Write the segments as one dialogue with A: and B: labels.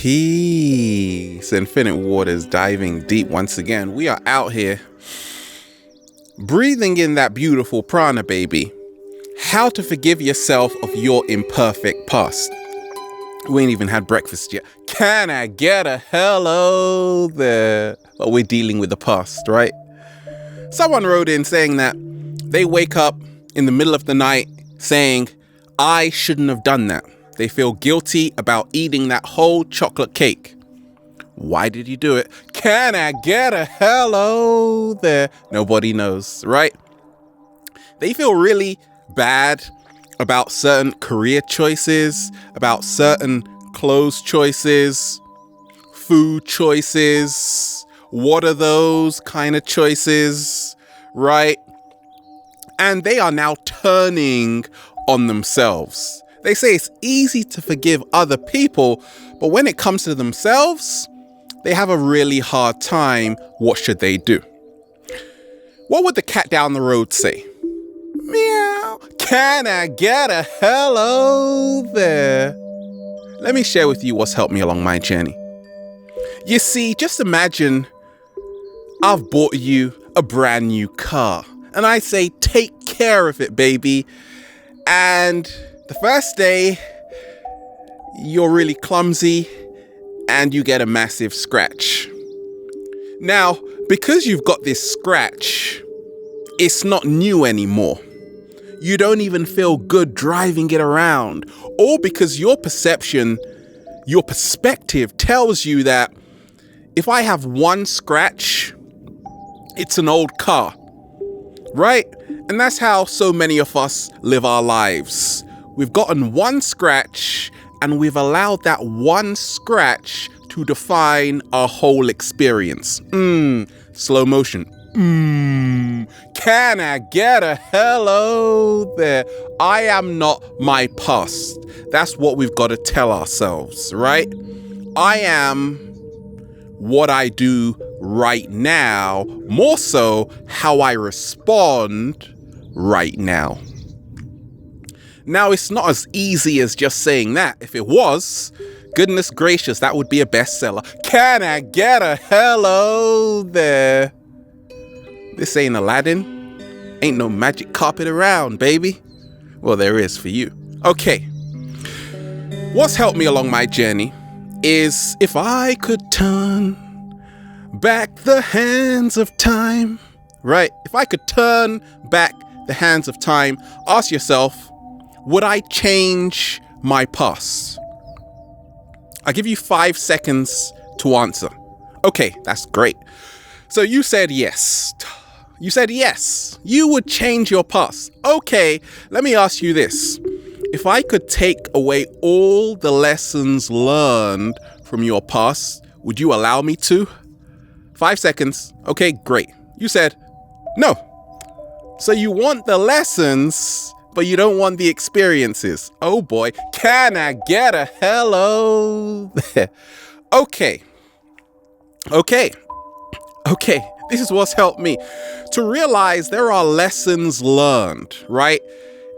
A: Peace. Infinite waters diving deep once again. We are out here breathing in that beautiful prana, baby. How to forgive yourself of your imperfect past. We ain't even had breakfast yet. Can I get a hello there? But we're dealing with the past, right? Someone wrote in saying that they wake up in the middle of the night saying, I shouldn't have done that. They feel guilty about eating that whole chocolate cake. Why did you do it? Can I get a hello there? Nobody knows, right? They feel really bad about certain career choices, about certain clothes choices, food choices. What are those kind of choices, right? And they are now turning on themselves. They say it's easy to forgive other people, but when it comes to themselves, they have a really hard time. What should they do? What would the cat down the road say? Meow. Can I get a hello there? Let me share with you what's helped me along my journey. You see, just imagine I've bought you a brand new car and I say, take care of it, baby. And the first day, you're really clumsy and you get a massive scratch. Now, because you've got this scratch, it's not new anymore. You don't even feel good driving it around. All because your perception, your perspective tells you that if I have one scratch, it's an old car, right? And that's how so many of us live our lives. We've gotten one scratch and we've allowed that one scratch to define our whole experience. Slow motion. Can I get a hello there? I am not my past. That's what we've got to tell ourselves, right? I am what I do right now, more so how I respond right now. Now, it's not as easy as just saying that. If it was, goodness gracious, that would be a bestseller. Can I get a hello there? This ain't Aladdin. Ain't no magic carpet around, baby. Well, there is for you. Okay. What's helped me along my journey is if I could turn back the hands of time, right? If I could turn back the hands of time, ask yourself, would I change my past? I'll give you 5 seconds to answer. Okay, that's great. So you said yes. You said yes, you would change your past. Okay, let me ask you this. If I could take away all the lessons learned from your past, would you allow me to? 5 seconds. Okay, great. You said no. So you want the lessons, but you don't want the experiences. Oh boy, can I get a hello there? Okay. This is what's helped me to realize there are lessons learned, right?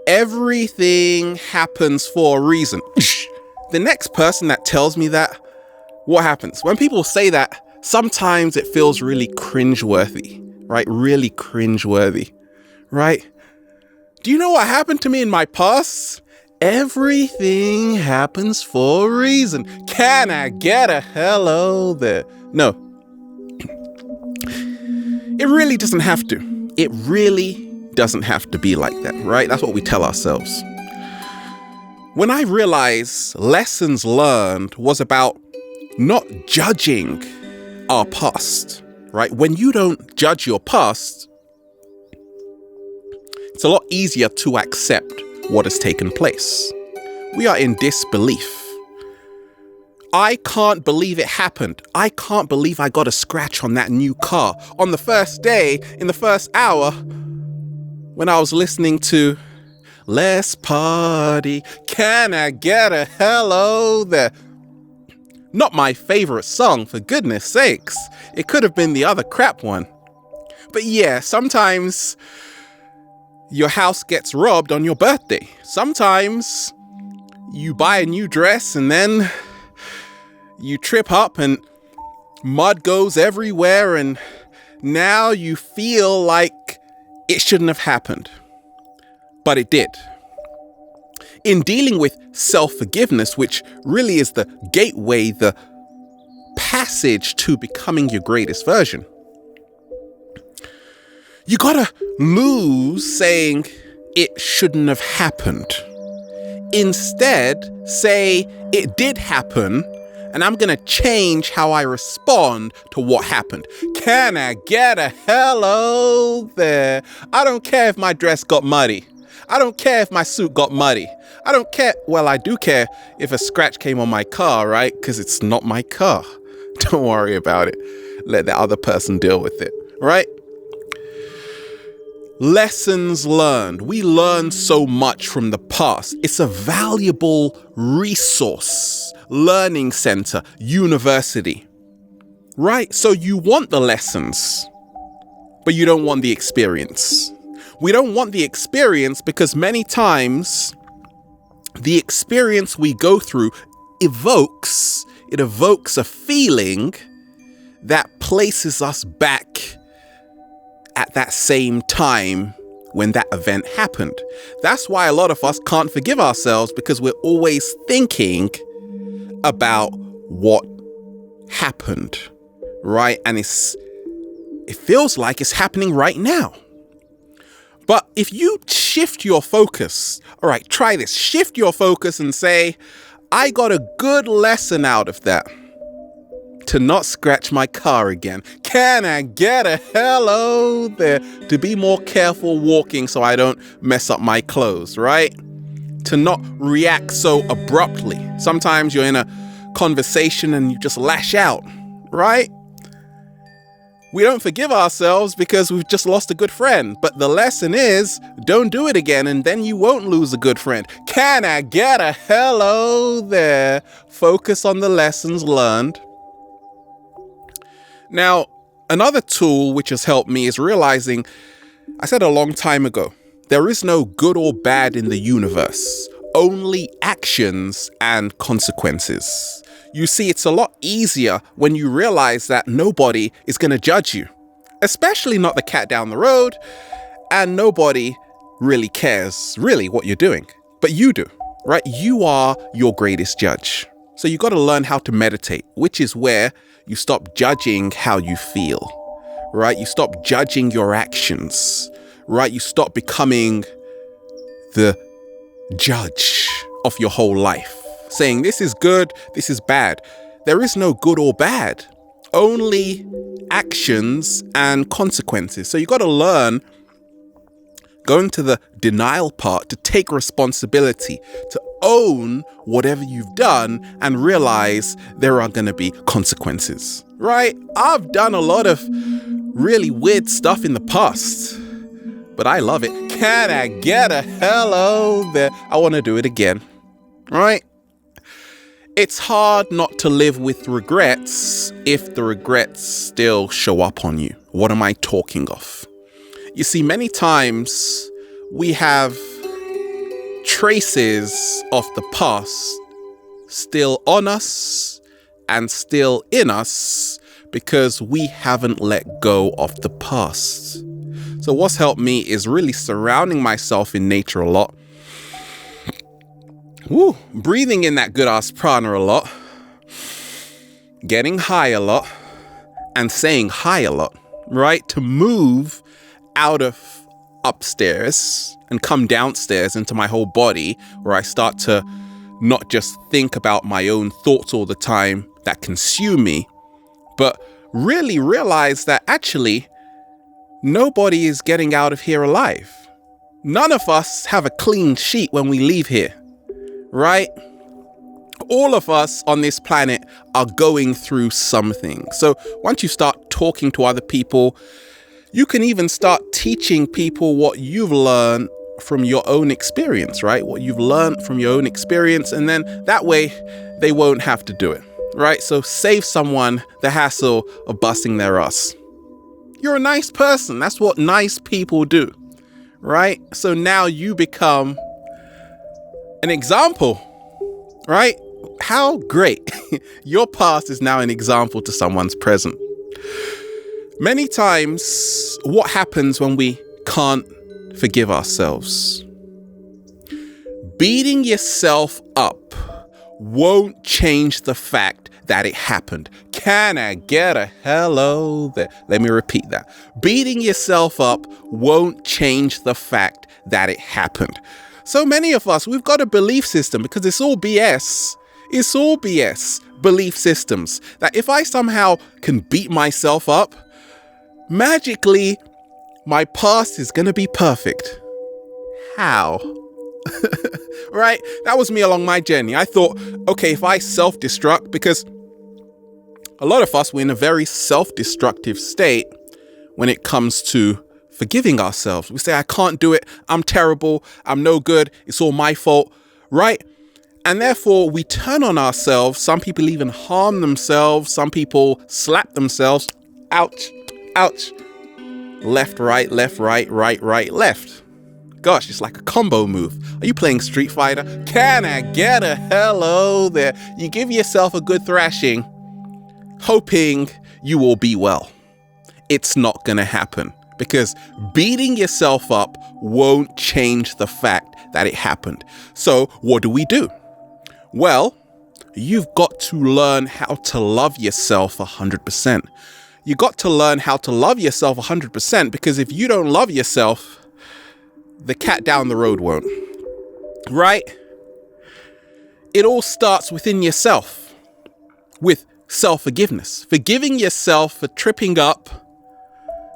A: Everything happens for a reason. The next person that tells me that, what happens? When people say that, sometimes it feels really cringeworthy, right? Really cringeworthy, right? Do you know what happened to me in my past? Everything happens for a reason. Can I get a hello there? No. It really doesn't have to. It really doesn't have to be like that, right? That's what we tell ourselves. When I realized lessons learned was about not judging our past, right? When you don't judge your past, it's a lot easier to accept what has taken place. We are in disbelief. I can't believe it happened. I can't believe I got a scratch on that new car on the first day, in the first hour, when I was listening to Let's Party. Can I get a hello there? Not my favorite song, for goodness sakes. It could have been the other crap one. But yeah, sometimes your house gets robbed on your birthday. Sometimes you buy a new dress and then you trip up and mud goes everywhere, and now you feel like it shouldn't have happened, but it did. In dealing with self-forgiveness, which really is the gateway, the passage to becoming your greatest version, you gotta lose saying it shouldn't have happened. Instead, say it did happen, and I'm gonna change how I respond to what happened. Can I get a hello there? I don't care if my dress got muddy. I don't care if my suit got muddy. I don't care. Well, I do care if a scratch came on my car, right? Because it's not my car. Don't worry about it. Let the other person deal with it, right? Lessons learned. We learn so much from the past. It's a valuable resource. Learning center, university, right? So you want the lessons, but you don't want the experience. We don't want the experience because many times the experience we go through evokes a feeling that places us back at that same time when that event happened. That's why a lot of us can't forgive ourselves, because we're always thinking about what happened, right? And it feels like it's happening right now. But if you shift your focus, all right, try this, shift your focus and say, I got a good lesson out of that. To not scratch my car again. Can I get a hello there? To be more careful walking so I don't mess up my clothes, right? To not react so abruptly. Sometimes you're in a conversation and you just lash out, right? We don't forgive ourselves because we've just lost a good friend. But the lesson is, don't do it again, and then you won't lose a good friend. Can I get a hello there? Focus on the lessons learned. Now, another tool which has helped me is realizing, I said a long time ago, there is no good or bad in the universe, only actions and consequences. You see, it's a lot easier when you realize that nobody is going to judge you, especially not the cat down the road, and nobody really cares really what you're doing, but you do, right? You are your greatest judge. So you got to learn how to meditate, which is where you stop judging how you feel, right? You stop judging your actions, right? You stop becoming the judge of your whole life, saying this is good, this is bad. There is no good or bad, only actions and consequences. So you got to learn, going to the denial part, to take responsibility, to own whatever you've done and realize there are going to be consequences, right? I've done a lot of really weird stuff in the past, but I love it. Can I get a hello there? I want to do it again, right? It's hard not to live with regrets if the regrets still show up on you. What am I talking of? You see, many times we have traces of the past still on us and still in us because we haven't let go of the past. So what's helped me is really surrounding myself in nature a lot. Breathing in that good ass prana a lot, getting high a lot, and saying hi a lot, right? To move out of upstairs and come downstairs into my whole body, where I start to not just think about my own thoughts all the time that consume me, but really realize that actually nobody is getting out of here alive. None of us have a clean sheet when we leave here, right? All of us on this planet are going through something. So once you start talking to other people, you can even start teaching people what you've learned from your own experience, right? What you've learned from your own experience. And then that way they won't have to do it, right? So save someone the hassle of busting their ass. You're a nice person. That's what nice people do, right? So now you become an example, right? how great. Your past is now an example to someone's present. Many times, what happens when we can't forgive ourselves? Beating yourself up won't change the fact that it happened. Can I get a hello there? Let me repeat that. Beating yourself up won't change the fact that it happened. So many of us, we've got a belief system, because it's all BS. It's all BS belief systems that if I somehow can beat myself up, magically my past is going to be perfect. How? Right? That was me along my journey. I thought, okay, if I self-destruct, because a lot of us, we're in a very self-destructive state when it comes to forgiving ourselves. We say, I can't do it. I'm terrible. I'm no good. It's all my fault. Right? And therefore, we turn on ourselves. Some people even harm themselves. Some people slap themselves. Ouch. Ouch. Left, right, right, right, left. Gosh, it's like a combo move. Are you playing Street Fighter? Can I get a hello there? You give yourself a good thrashing, hoping you will be well. It's not going to happen, because beating yourself up won't change the fact that it happened. So what do? Well, you've got to learn how to love yourself 100%. You got to learn how to love yourself 100%, because if you don't love yourself, the cat down the road won't. Right? It all starts within yourself, with self-forgiveness. Forgiving yourself for tripping up,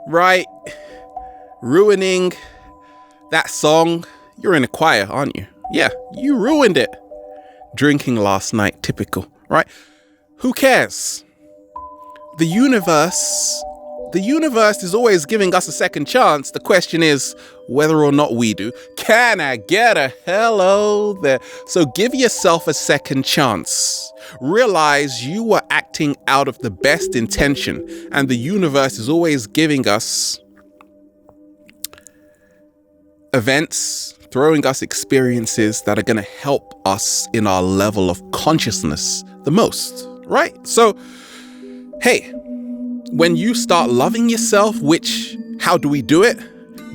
A: right? Ruining that song. You're in a choir, aren't you? Yeah, you ruined it. Drinking last night, typical, right? Who cares? The universe is always giving us a second chance. The question is whether or not we do. Can I get a hello there? So give yourself a second chance. Realize you were acting out of the best intention, and the universe is always giving us events, throwing us experiences that are going to help us in our level of consciousness the most, right? So, hey, when you start loving yourself, how do we do it?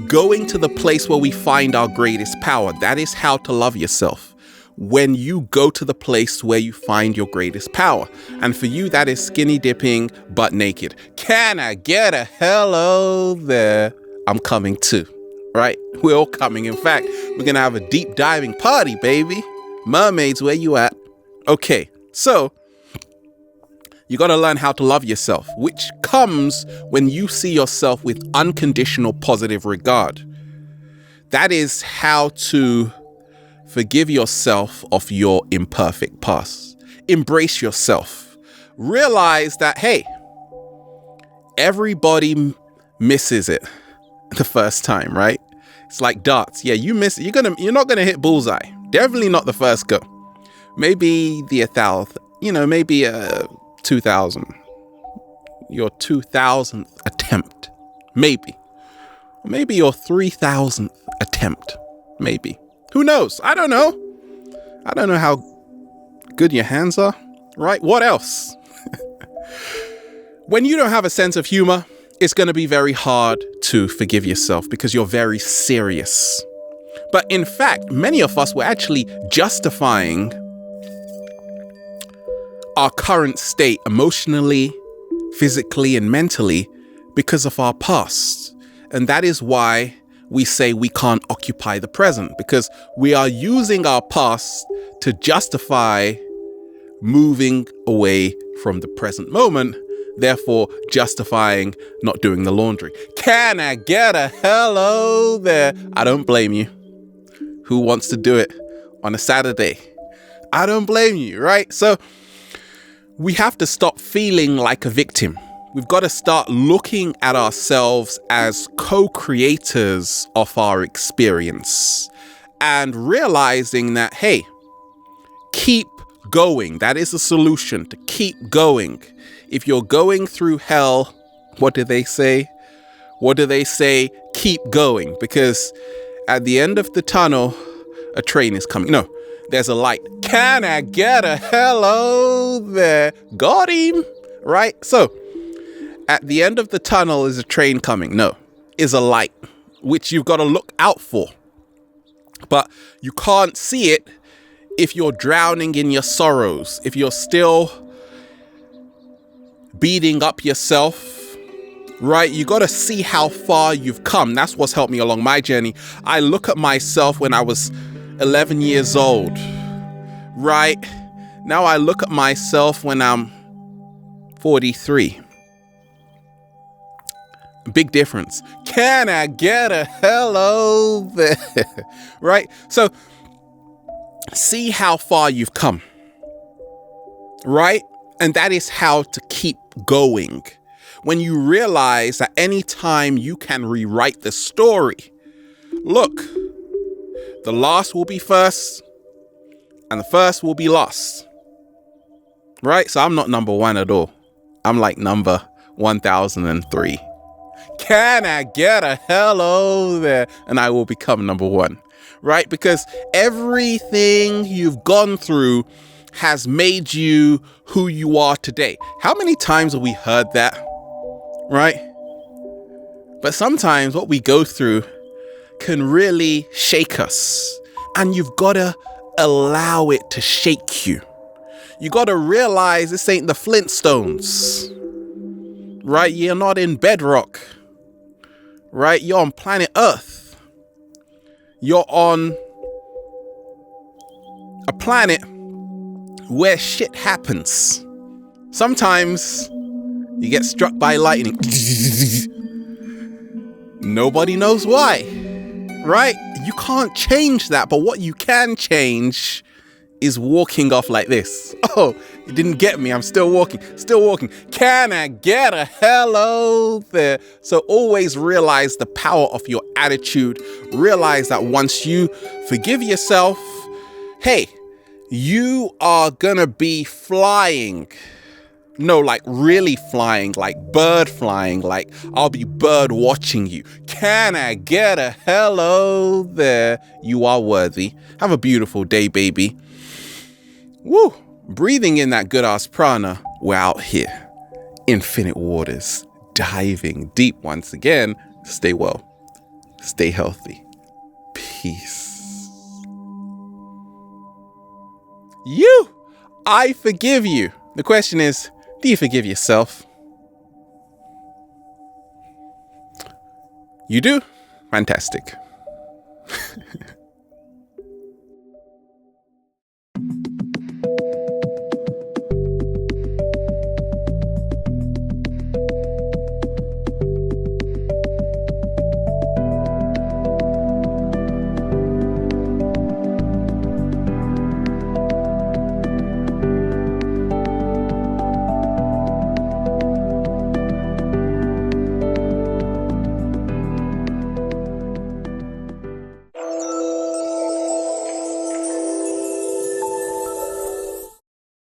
A: Going to the place where we find our greatest power. That is how to love yourself. When you go to the place where you find your greatest power. And for you, that is skinny dipping, butt naked. Can I get a hello there? I'm coming too, right? We're all coming. In fact, we're going to have a deep diving party, baby. Mermaids, where you at? Okay, so you got to learn how to love yourself, which comes when you see yourself with unconditional positive regard. That is how to forgive yourself of your imperfect past. Embrace yourself. Realize that, hey, everybody misses it the first time, right? It's like darts. Yeah, you miss it. You're not gonna hit bullseye. Definitely not the first go. Maybe the 1,000th. Maybe 2,000. Your 2,000th attempt. Maybe. Or maybe your 3,000th attempt. Maybe. Who knows? I don't know. I don't know how good your hands are, right? What else? When you don't have a sense of humor, it's going to be very hard to forgive yourself because you're very serious. But in fact, many of us were actually justifying our current state emotionally, physically, and mentally because of our past. And that is why we say we can't occupy the present, because we are using our past to justify moving away from the present moment, therefore justifying not doing the laundry. Can I get a hello there? I don't blame you. Who wants to do it on a Saturday? I don't blame you, right? So we have to stop feeling like a victim. We've got to start looking at ourselves as co-creators of our experience and realizing that, hey, keep going. That is the solution, to keep going. If you're going through hell, what do they say? Keep going, because at the end of the tunnel, a train is coming. No, there's a light. Can I get a hello there? Got him, right? So at the end of the tunnel is a train coming. No, is a light, which you've got to look out for. But you can't see it if you're drowning in your sorrows, if you're still beating up yourself, right? You got to see how far you've come. That's what's helped me along my journey. I look at myself when I was 11 years old, right? Now I look at myself when I'm 43. Big difference. Can I get a hello there? Right? So see how far you've come, right? And that is how to keep going. When you realize that any time you can rewrite the story, look, the last will be first and the first will be last, right? So I'm not number one at all. I'm like number 1003. Can I get a hello there? And I will become number one, right? Because everything you've gone through has made you who you are today. How many times have we heard that, right? But sometimes what we go through can really shake us, and you've got to allow it to shake you. You got to realize this ain't the Flintstones, right? You're not in bedrock, right? You're on planet Earth. You're on a planet where shit happens. Sometimes you get struck by lightning. Nobody knows why, right? You can't change that, but what you can change is walking off like this. Oh, you didn't get me. I'm still walking. Can I get a hello there? So always realize the power of your attitude. Realize that once you forgive yourself, hey, you are gonna be flying. No, like really flying, like bird flying, like I'll be bird watching you. Can I get a hello there? You are worthy. Have a beautiful day, baby. Woo! Breathing in that good ass prana. We're out here. Infinite waters. Diving deep once again. Stay well. Stay healthy. Peace. I forgive you. The question is, do you forgive yourself? You do? Fantastic.